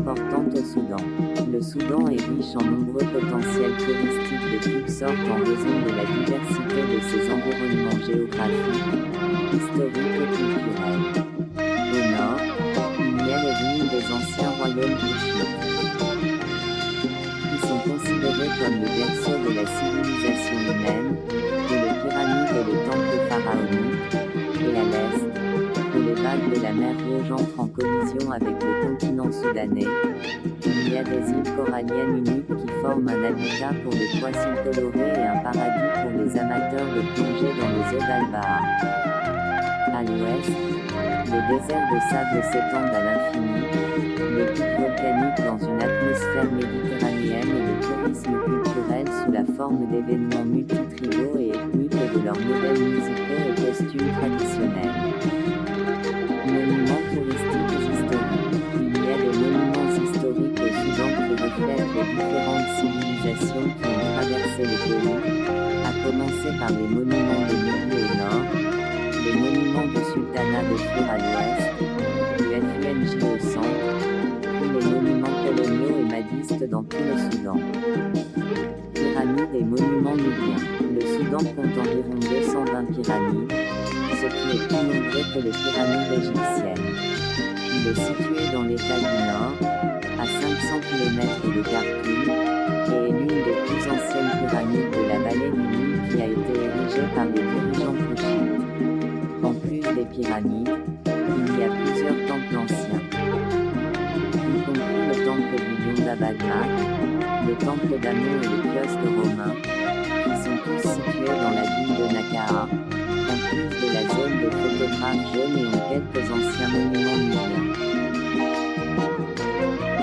importante au Soudan. Le Soudan est riche en nombreux potentiels touristiques de toutes sortes en raison de la diversité de ses environnements géographiques, historiques et culturels. Au nord, il y a les ruines des anciens royaumes kushites, qui sont considérés comme le berceau de la civilisation humaine, et les pyramides et les temples pharaoniques, et à l'est, où les vagues de la mer Rouge entrent en collision avec le continent soudanais, il y a des îles coralliennes uniques qui forment un habitat pour les poissons colorés et un paradis pour les amateurs de plongée dans les eaux d'Albaa. À l'ouest, les déserts de sable s'étendent à l'infini, les pics volcaniques dans une atmosphère méditerranéenne et le tourisme culturel sous la forme d'événements multitribaux et ethniques et de leurs modèles musicaux et costumes traditionnels. Monuments touristiques historiques. Il y a des monuments historiques au Soudan qui reflètent les différentes civilisations qui ont traversé le pays, à commencer par les monuments de Nubie au nord, les monuments du sultanat de Fur à l'ouest, du FUNJ au centre, puis les monuments coloniaux et madistes dans tout le Soudan. Pyramides et monuments nubiens. Le Soudan compte environ 220 pyramides, ce qui est plus nombreux que les pyramides égyptiennes. Il est situé dans l'état du Nord, à 500 km de Khartoum, et est l'une des plus anciennes pyramides de la vallée du Nil qui a été érigée par les dirigeants kushites. En plus des pyramides, il y a plusieurs temples anciens, y compris le temple du lion d'Abadmak, le temple d'Amon et le kiosque romain, qui sont tous situés dans la ville de Nakaa, en plus de la zone des photographes jaunes et ont quelques anciens monuments nubiens.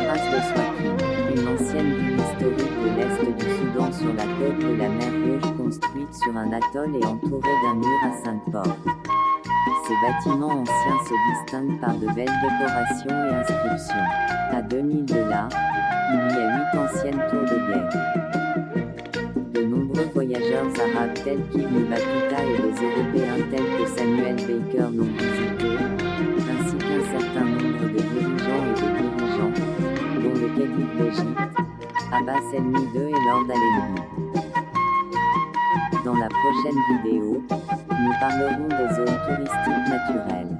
Trace de Swakin, une ancienne ville historique de l'est du Soudan sur la côte de la mer Rouge construite sur un atoll et entourée d'un mur à 5 portes. Ces bâtiments anciens se distinguent par de belles décorations et inscriptions. À 2000 de là, il y a 8 anciennes tours de guet. De nombreux voyageurs arabes tels qu'Ibn Battuta et les Européens tels que Samuel Baker l'ont visité, ainsi qu'un certain nombre de dirigeants et de dirigeants, dont le calife d'Égypte, Abbas Elmi II et Lord Allenby. Dans la prochaine vidéo, nous parlerons des zones touristiques naturelles.